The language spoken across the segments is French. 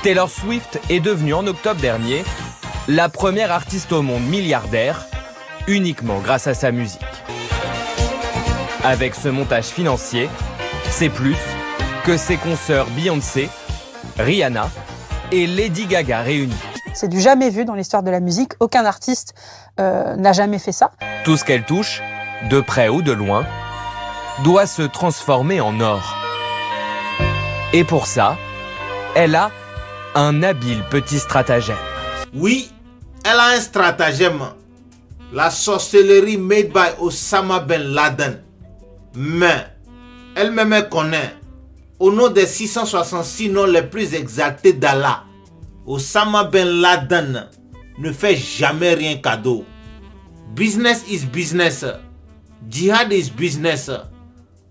Taylor Swift est devenue en octobre dernier la première artiste au monde milliardaire, uniquement grâce à sa musique. Avec ce montage financier, c'est plus que ses consoeurs Beyoncé, Rihanna et Lady Gaga réunis. C'est du jamais vu dans l'histoire de la musique. Aucun artiste n'a jamais fait ça. Tout ce qu'elle touche, de près ou de loin, doit se transformer en or. Et pour ça, elle a un habile petit stratagème. Oui, elle a un stratagème. La sorcellerie made by Osama Ben Laden. Mais, elle-même connaît, au nom des 666 noms les plus exaltés d'Allah, Osama Ben Laden ne fait jamais rien cadeau. Business is business. Jihad is business.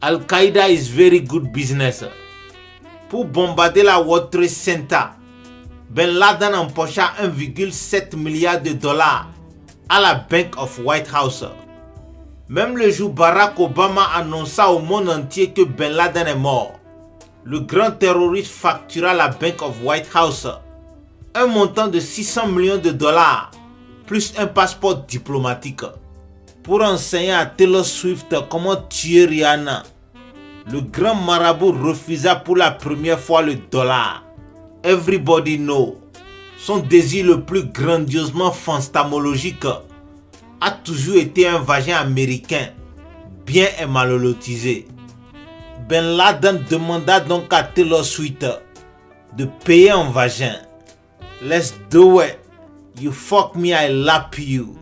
Al-Qaïda is very good business. Pour bombarder la World Trade Center, Ben Laden empocha 1,7 milliard de dollars à la Bank of White House. Même le jour Barack Obama annonça au monde entier que Ben Laden est mort, le grand terroriste factura à la Bank of White House un montant de 600 millions de dollars plus un passeport diplomatique pour enseigner à Taylor Swift comment tuer Rihanna. Le grand marabout refusa pour la première fois le dollar. Everybody know. Son désir le plus grandiosement fantasmologique a toujours été un vagin américain, bien et malolotisé. Ben Laden demanda donc à Taylor Swift de payer en vagin. Let's do it. You fuck me, I lap you.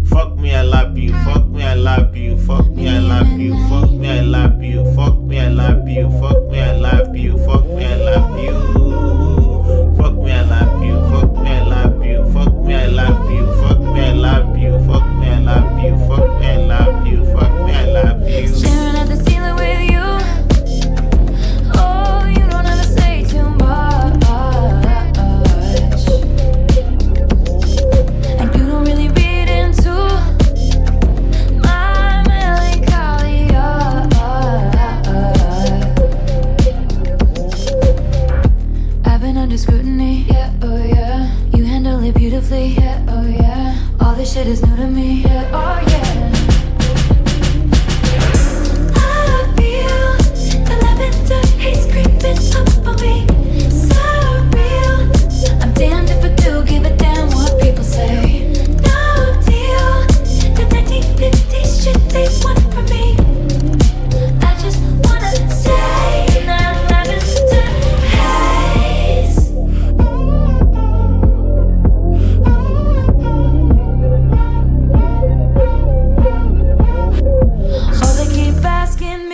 Fuck me, I lap you. Fuck me, I lap you. Fuck me, I lap you. Fuck me, I lap you. Fuck me, I lap you. Fuck me, I lap you. Fuck me, I lap you. Fuck me, I lap you. Fuck me, I lap you. Fuck me, I lap you. Fuck me, I lap you. Fuck me, I lap you. Fuck me, I lap you. Fuck me, I lap you. Staring at the ceiling with you. Oh, you don't ever say too much. And you don't really read into my melancholia. I've been under scrutiny. Yeah, oh yeah. You handle it beautifully. Yeah, oh yeah. All this shit is new to me. Yeah, oh yeah. He's creeping up on me, so real. I'm damned if I do give a damn what people say. No deal, the 1950s shit they want from me. I just wanna say that lavender haze. Oh, they keep asking me.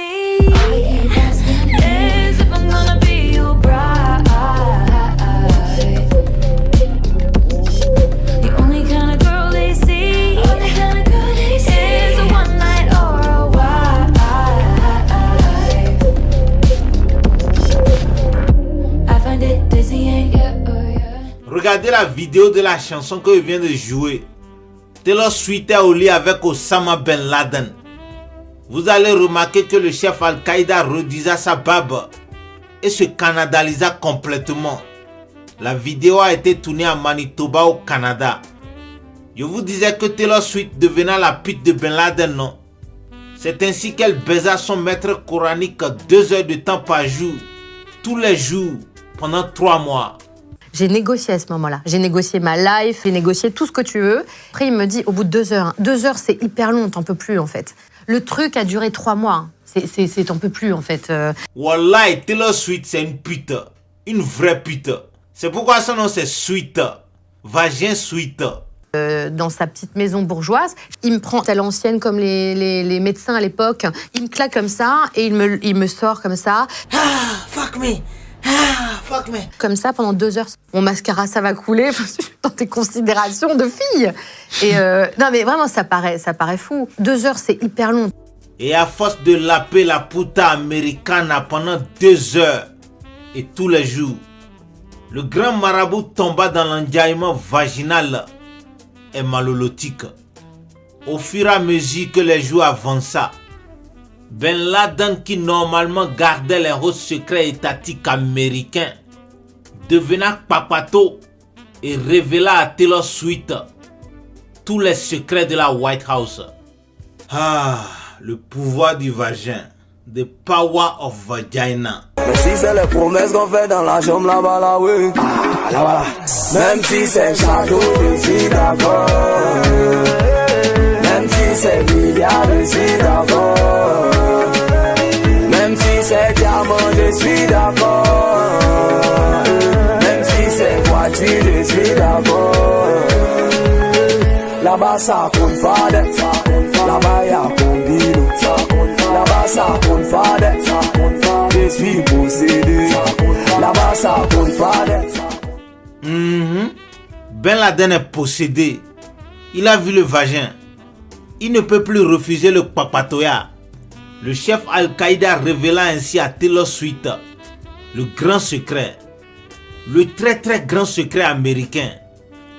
Regardez la vidéo de la chanson que je viens de jouer. Taylor Swift est au lit avec Osama Ben Laden. Vous allez remarquer que le chef Al-Qaïda réduisa sa barbe et se canadalisa complètement. La vidéo a été tournée à Manitoba au Canada. Je vous disais que Taylor Swift devenait la pute de Ben Laden, non? C'est ainsi qu'elle baisa son maître coranique 2 heures de temps par jour, tous les jours, pendant 3 mois. J'ai négocié à ce moment-là. J'ai négocié ma life, j'ai négocié tout ce que tu veux. Après, il me dit, au bout de 2 heures, 2 heures, c'est hyper long, t'en peux plus, en fait. Le truc a duré 3 mois. T'en peux plus, en fait. Wallahi, Taylor Swift, c'est une pute. Une vraie pute. C'est pourquoi son nom, c'est Sweet. Vagin Sweet. Dans sa petite maison bourgeoise, il me prend à l'ancienne comme les médecins à l'époque. Il me claque comme ça et il me sort comme ça. Ah, fuck me. Ah, fuck me. Comme ça pendant 2 heures. Mon mascara, ça va couler dans tes considérations de fille. Et non mais vraiment, ça paraît fou. 2 heures, c'est hyper long. Et à force de laper la puta americana pendant 2 heures et tous les jours, le grand marabout tomba dans l'enjaillement vaginal et malolotique. Au fur et à mesure que les jours avançaient, Ben Laden, qui normalement gardait les hauts secrets étatiques américains, devenant papato et révéla à Taylor Swift tous les secrets de la White House. Ah, le pouvoir du vagin. The power of vagina. Mais si c'est les promesses qu'on fait dans la chambre là-bas, là, oui. Ah, là, voilà. Même si c'est château, je suis d'accord. Même si c'est milliards, je suis d'accord. Même si c'est diamant, je suis d'accord. Même si c'est voiture, je suis d'accord. Là-bas, ça compte pas d'être. Là-bas, y'a combino. Là-bas, ça compte pas d'être. Je suis possédé. Là-bas, ça compte pas d'être. Ben Laden est possédé. Il a vu le vagin. Il ne peut plus refuser le papatoya. Le chef Al-Qaïda révéla ainsi à Taylor Swift le grand secret, le très très grand secret américain,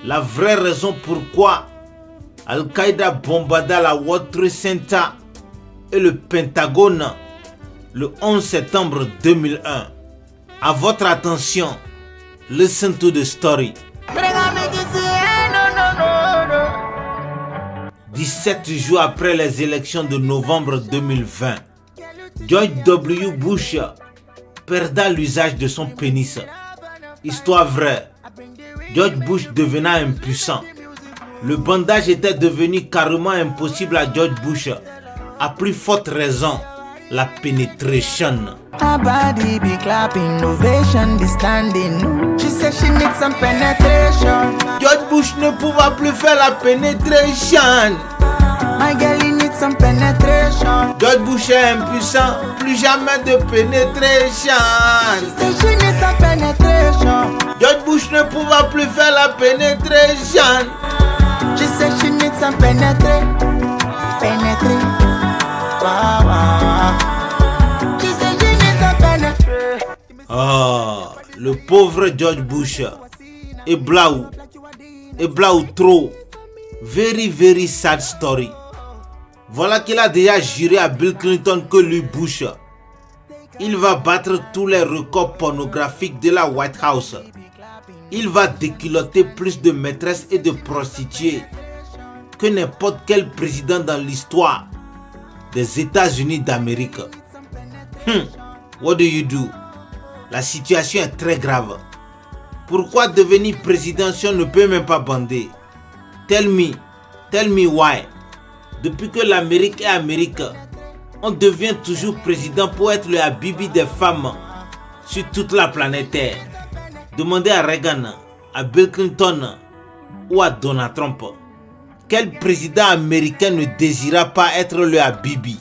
la vraie raison pourquoi Al-Qaïda bombarda la World Trade Center et le Pentagone le 11 septembre 2001. À votre attention, listen to the story. 17 jours après les élections de novembre 2020, George W. Bush perda l'usage de son pénis. Histoire vraie, George Bush devenant impuissant. Le bandage était devenu carrément impossible à George Bush. À plus forte raison, la pénétration. Her body be clapping, ovation be standing. She said she needs some penetration. George Bush ne pouvait plus faire la pénétration. My girl, you need some penetration. George Bush est impuissant, plus jamais de pénétration. Say she needs some penetration. George Bush ne pouvait plus faire la pénétration. She said she needs some penetrate. Wow, wow. She said she needs some penetrate. Ah, le pauvre George Bush. Et Blau trop. Very, very sad story. Voilà qu'il a déjà juré à Bill Clinton que lui, Bush, il va battre tous les records pornographiques de la White House. Il va déculotter plus de maîtresses et de prostituées que n'importe quel président dans l'histoire des États-Unis d'Amérique. What do you do? La situation est très grave. Pourquoi devenir président si on ne peut même pas bander? Tell me why. Depuis que l'Amérique est Amérique, on devient toujours président pour être le habibi des femmes sur toute la planète Terre. Demandez à Reagan, à Bill Clinton ou à Donald Trump. Quel président américain ne désira pas être le habibi?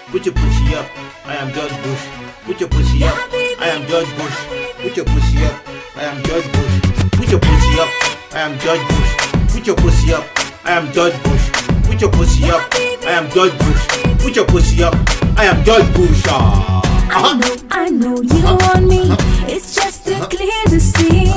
Put your pussy up, I am George Bush. Put your pussy up, I am George Bush. Put your pussy up, I am George Bush. Put your pussy up, I am George Bush. Put your pussy up, I am George Bush. Put your pussy up, I am George Bush. Put your pussy up, I am George Bush. I know you want me. It's just too clear to see.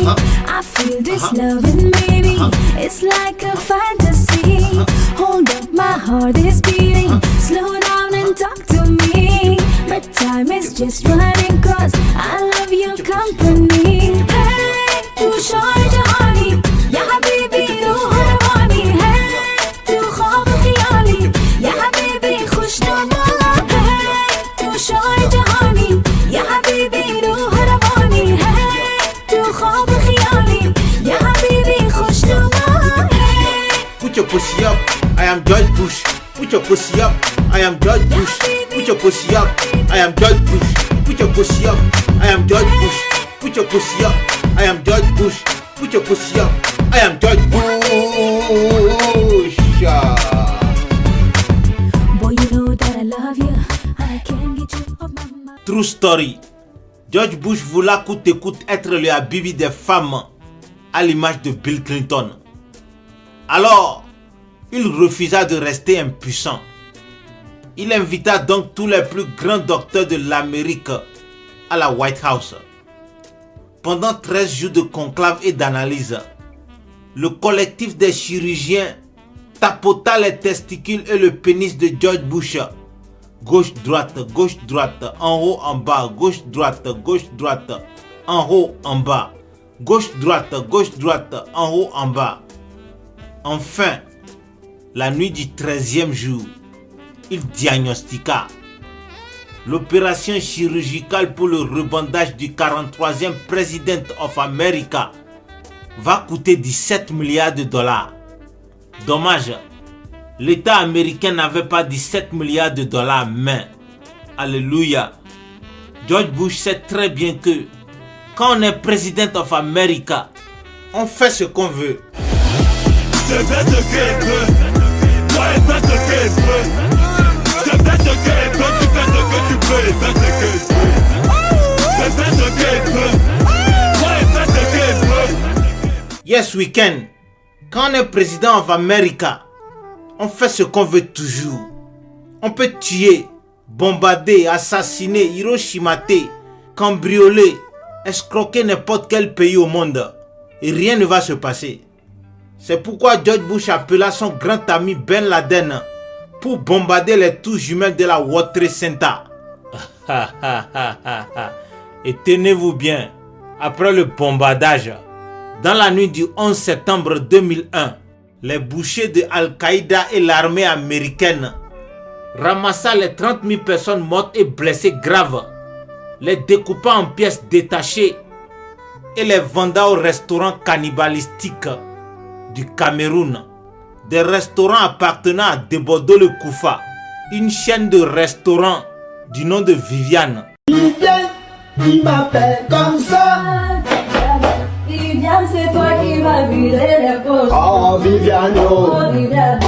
I feel this loving, baby. It's like a fantasy. Hold up, my heart is beating. Slow down and talk to me. But time is just running 'cause I love your company. Hey, tu short jahani, ya habibi ruh rawani. Hey, tu khwab khiyali, ya habibi khushnuma. Hey, tu short jahani, ya habibi ruh rawani. Hey, tu khwab khiyali, ya habibi khushnuma. Put your pussy up, I am George Bush. Put your pussy up, I am George Bush. Put your pussy up, I am George Bush. Put your pussy up, I am George Bush. Put your pussy up, I am George Bush. Put your pussy up, I am George Bush. Boy, you know that I love you. I can't get you off my mind. True story. George Bush voulait coûte que coûte être le habibi des femmes à l'image de Bill Clinton. Alors, il refusa de rester impuissant. Il invita donc tous les plus grands docteurs de l'Amérique à la White House. Pendant 13 jours de conclave et d'analyse, le collectif des chirurgiens tapota les testicules et le pénis de George Bush gauche, droite, en haut, en bas, gauche, droite, en haut, en bas, gauche, droite, en haut, en bas. Enfin, la nuit du 13e jour, il diagnostiqua l'opération chirurgicale pour le rebondage du 43e President of America va coûter 17 milliards de dollars. Dommage, l'État américain n'avait pas 17 milliards de dollars, mais, alléluia, George Bush sait très bien que quand on est President of America, on fait ce qu'on veut. Je vais te guetter, toi et fais ce que je veux. Je vais te guetter, tu fais ce que tu veux et fais ce que je veux. Je vais te guetter, toi et fais ce que je veux. Yes, we can. Quand on est President of America, on fait ce qu'on veut toujours. On peut tuer, bombarder, assassiner, hiroshimate, cambrioler, escroquer n'importe quel pays au monde. Et rien ne va se passer. C'est pourquoi George Bush appela son grand ami Ben Laden pour bombarder les tours jumelles de la World Trade Center. Et tenez-vous bien, après le bombardage, dans la nuit du 11 septembre 2001, les bouchers de Al-Qaïda et l'armée américaine ramassa les 30 000 personnes mortes et blessées graves, les découpa en pièces détachées et les vendant aux restaurants cannibalistiques du Cameroun, des restaurants appartenant à Debodo-le-Koufa, une chaîne de restaurants du nom de Viviane. Viviane, il m'appelle comme ça. Viviane, c'est toi qui vas vider les poches. Oh Viviane, oh Viviane.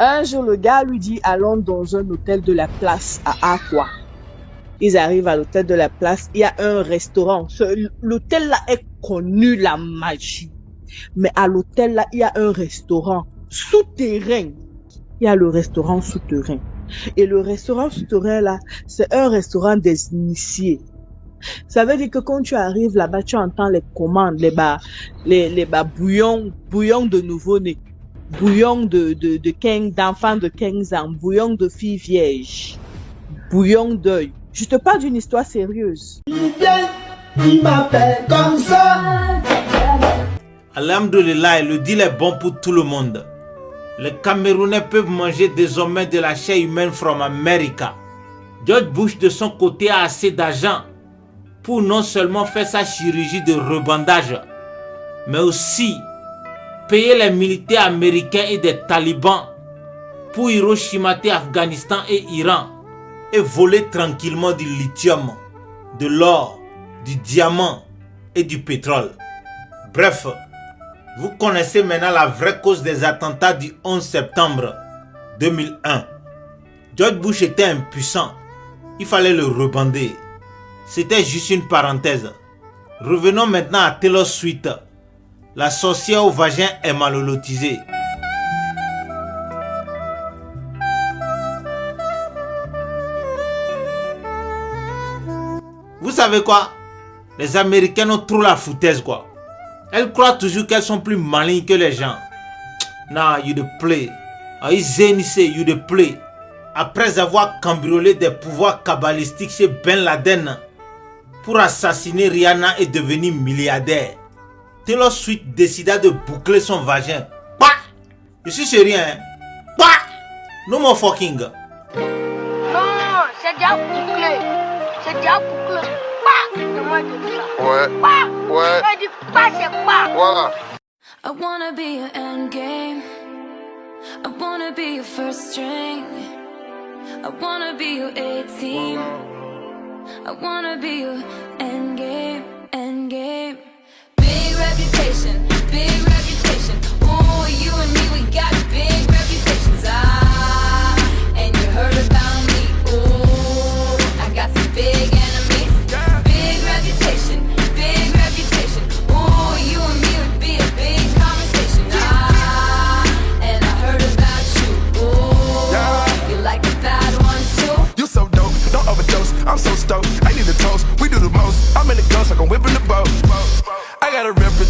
Un jour, le gars lui dit, allons dans un hôtel de la place à Aqua. Ils arrivent à l'hôtel de la place, il y a un restaurant. L'hôtel là est connu, la magie. Mais à l'hôtel là, il y a un restaurant souterrain. Il y a le restaurant souterrain. Et le restaurant souterrain là, c'est un restaurant des initiés. Ça veut dire que quand tu arrives là-bas, tu entends les commandes, les bouillons de nouveau-nés. Bouillon d'enfants de 15 ans, bouillon de filles vierges, bouillon d'œil. Je te parle d'une histoire sérieuse. Viviane, il m'appelle comme ça. Alhamdulillah, le deal est bon pour tout le monde. Les Camerounais peuvent manger désormais de la chair humaine from America. George Bush de son côté a assez d'argent pour non seulement faire sa chirurgie de rebandage, mais aussi payer les militaires américains et des talibans pour Hiroshimater Afghanistan et Iran et voler tranquillement du lithium, de l'or, du diamant et du pétrole. Bref, vous connaissez maintenant la vraie cause des attentats du 11 septembre 2001. George Bush était impuissant, il fallait le rebander. C'était juste une parenthèse. Revenons maintenant à Taylor Swift. La sorcière au vagin est malolotisée. Vous savez quoi? Les Américains ont trop la foutaise quoi. Elles croient toujours qu'elles sont plus malignes que les gens. Nah, you the play. You the play. Après avoir cambriolé des pouvoirs kabbalistiques chez Ben Laden pour assassiner Rihanna et devenir milliardaire, Taylor Swift décida de boucler son vagin. Bah! Je suis sérieux, hein? Bah! No more fucking. Non, c'est déjà bouclé. C'est déjà bouclé. Bah! Comment dire ça? Ouais. Bah! Ouais. Elle dit pas, c'est pas. Voilà. I wanna be your endgame. I wanna be your first string. I wanna be your A-team. I wanna be your endgame, endgame. Big reputation, big reputation. Ooh, you and me, we got big reputations. And you heard about me. Ooh, I got some big enemies. Big reputation, big reputation. Ooh, you and me would be a big conversation. And I heard about you. Ooh, you like the bad ones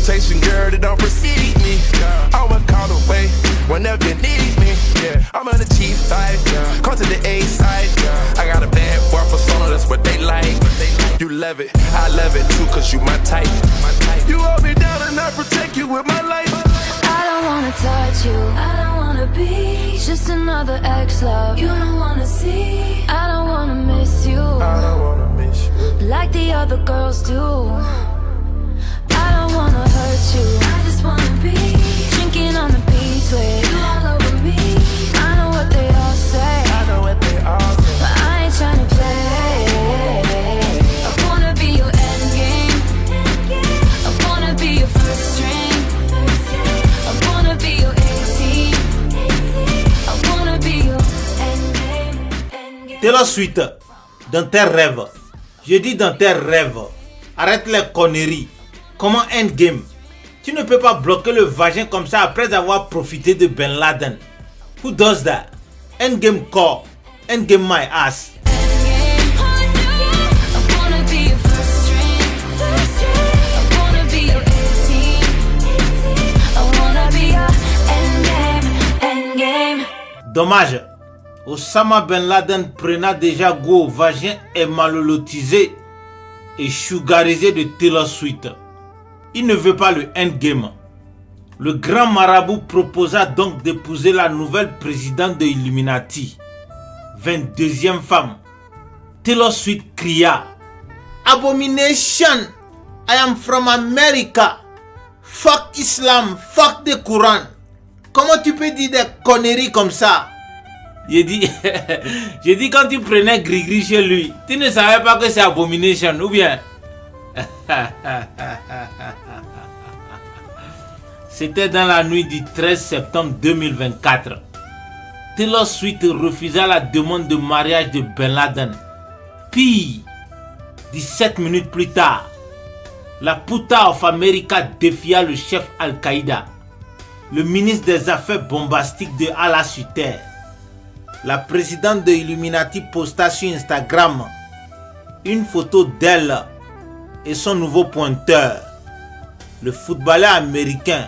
reputation, girl, that don't precede me. I will call away whenever you need me. Yeah, I'm on the cheap side, come to the A side. I got a bad boy persona, that's what they like. You love it, I love it too, cause you my type. You hold me down and I protect you with my life. I don't wanna touch you, I don't wanna be just another ex-love you don't wanna see. I don't wanna miss you, I don't wanna miss you like the other girls do. I don't wanna hurt you, I just wanna be drinking on the beach with you all over me. I know what they all say, I know what they all say, but I ain't tryna play. I wanna be your endgame, I wanna be your first string, I wanna be your 18, I wanna be your endgame. Taylor Swift, dans tes rêves, je dis dans tes rêves, arrête les conneries. Comment endgame? Tu ne peux pas bloquer le vagin comme ça après avoir profité de Ben Laden. Who does that? Endgame core, endgame my ass. Dommage, Osama Ben Laden prenait déjà goût au vagin et malolotisé et sugarisé de Taylor Swift. Il ne veut pas le endgame. Le grand marabout proposa donc d'épouser la nouvelle présidente de Illuminati, 22e femme. Taylor Swift cria: Abomination! I am from America! Fuck Islam! Fuck the Quran! Comment tu peux dire des conneries comme ça? J'ai dit quand tu prenais Grigri chez lui, tu ne savais pas que c'est Abomination ou bien? C'était dans la nuit du 13 septembre 2024. Taylor Swift refusa la demande de mariage de Ben Laden. Puis, 17 minutes plus tard, la Puta of America défia le chef Al-Qaïda, le ministre des Affaires bombastiques de Allah sur Terre. La présidente de Illuminati posta sur Instagram une photo d'elle et son nouveau pointeur, le footballeur américain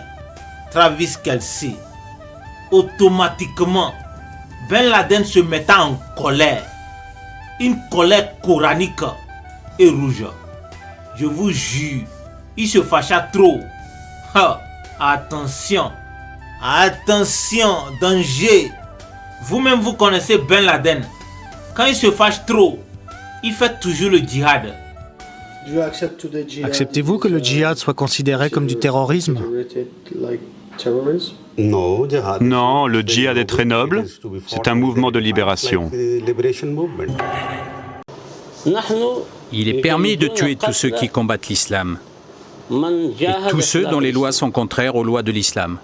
Travis Kelce. Automatiquement, Ben Laden se mettait en colère, une colère coranique et rouge. Je vous jure, il se fâcha trop. Attention, attention, danger. Vous-même vous connaissez Ben Laden. Quand il se fâche trop, il fait toujours le djihad. Acceptez-vous que le djihad soit considéré comme du terrorisme? Non, le djihad est très noble. C'est un mouvement de libération. Il est permis de tuer tous ceux qui combattent l'islam et tous ceux dont les lois sont contraires aux lois de l'islam.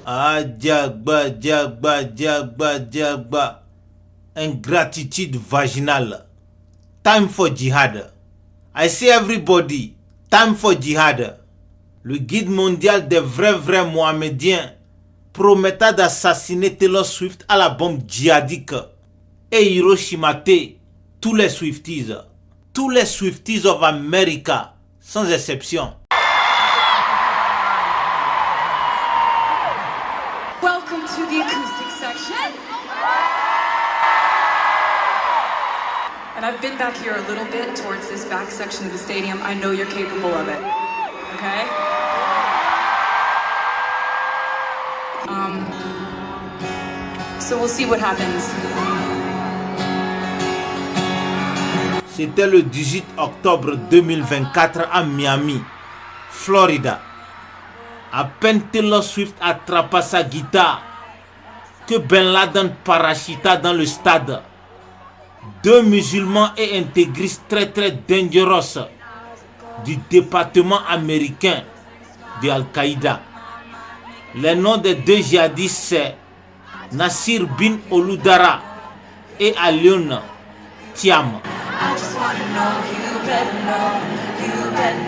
Ah, diagba, diagba, diagba, diagba. Ingratitude vaginale. Time for jihad. I say everybody, time for jihad. Le guide mondial des vrais mohamédiens promettait d'assassiner Taylor Swift à la bombe djihadique et Hiroshimate tous les Swifties of America, sans exception. Welcome to the acoustic section. And I've been back here a little bit towards this back section of the stadium. I know you're capable of it. Okay? So we'll see what happens. C'était le 18 octobre 2024 à Miami, Florida. À peine Taylor Swift attrapa sa guitare que Ben Laden parachuta dans le stade. Deux musulmans et intégristes très dangereux du département américain de Al-Qaïda. Les noms des deux djihadistes c'est Nasir bin Oludara et Alion Thiam. I just wanna know, you better know, you better know.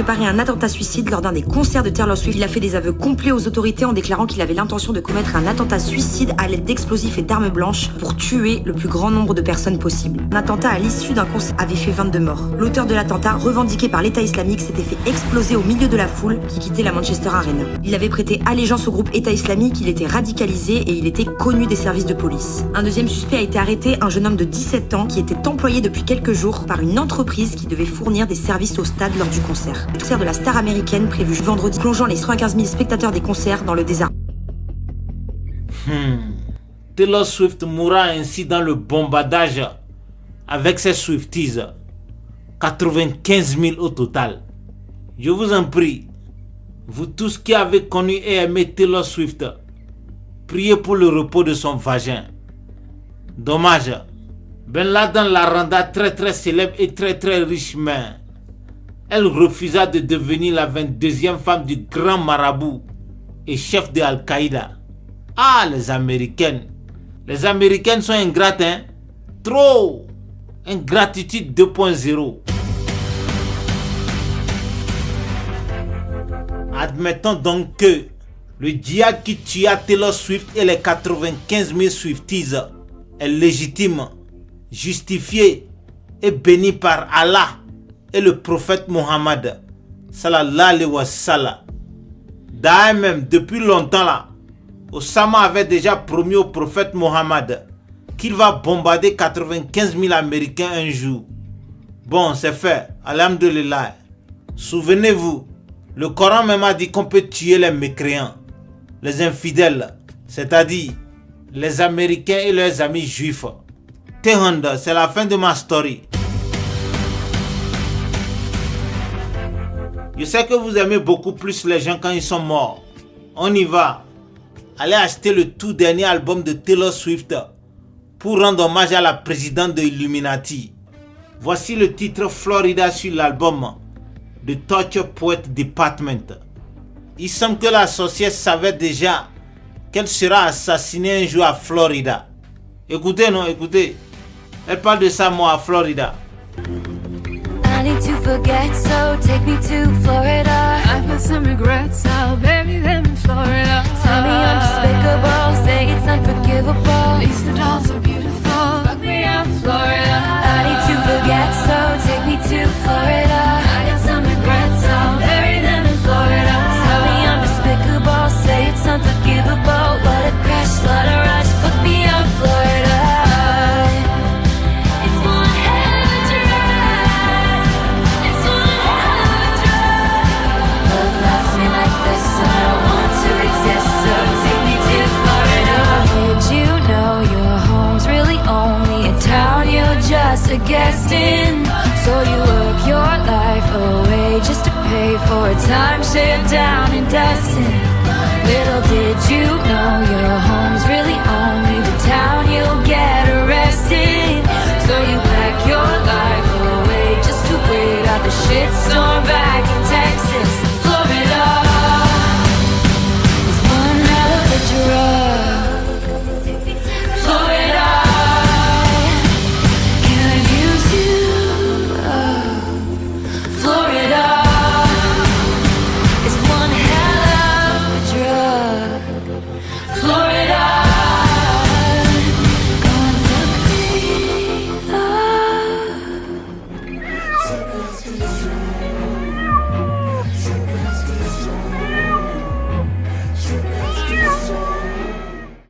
préparer un attentat suicide lors d'un des concerts de Taylor Swift. Il a fait des aveux complets aux autorités en déclarant qu'il avait l'intention de commettre un attentat suicide à l'aide d'explosifs et d'armes blanches pour tuer le plus grand nombre de personnes possible. Un attentat à l'issue d'un concert avait fait 22 morts. L'auteur de l'attentat, revendiqué par l'État islamique, s'était fait exploser au milieu de la foule qui quittait la Manchester Arena. Il avait prêté allégeance au groupe État islamique, il était radicalisé et il était connu des services de police. Un deuxième suspect a été arrêté, un jeune homme de 17 ans qui était employé depuis quelques jours par une entreprise qui devait fournir des services au stade lors du concert. Le concert de la star américaine prévu vendredi, plongeant les 75 000 spectateurs des concerts dans le désarroi. Taylor Swift mourra ainsi dans le bombardage avec ses Swifties. 95 000 au total. Je vous en prie, vous tous qui avez connu et aimé Taylor Swift, priez pour le repos de son vagin. Dommage, Ben Laden la renda très célèbre et très riche, mais elle refusa de devenir la 22e femme du grand marabout et chef de Al-Qaïda. Ah, les Américaines. Les Américaines sont ingrates, hein? Trop! Ingratitude 2.0. Admettons donc que le djihad qui tua Taylor Swift et les 95 000 Swifties est légitime, justifié et béni par Allah et le prophète Mohammed sallallahu alayhi wa sallam. D'ailleurs même, depuis longtemps là, Osama avait déjà promis au prophète Mohammed qu'il va bombarder 95 000 Américains un jour. Bon, c'est fait, alhamdulillah. Souvenez-vous, le Coran même a dit qu'on peut tuer les mécréants, les infidèles, c'est-à-dire les Américains et leurs amis juifs. Tehanda, c'est la fin de ma story. Je sais que vous aimez beaucoup plus les gens quand ils sont morts. On y va. Allez acheter le tout dernier album de Taylor Swift pour rendre hommage à la présidente de Illuminati. Voici le titre Florida sur l'album de Torture Poet Department. Il semble que la sorcière savait déjà qu'elle sera assassinée un jour à Florida. Écoutez, non, écoutez. Elle parle de ça, moi, à Florida. I need to forget, so take me to Florida. I've got some regrets, I'll bury them in Florida. Tell me I'm despicable, say it's unforgivable. At least the dolls are beautiful, fuck me out Florida. I need to forget, so take me to Florida. I got some regrets, I'll bury them in Florida. Tell me I'm despicable, say it's unforgivable. What a crash, what a rush, fuck me out Florida. Just a guest in, so you work your life away just to pay for a timeshare down in Dustin. Little did you know your home's really only the town you'll get arrested. So you pack your life away just to wait out the shitstorm back in town.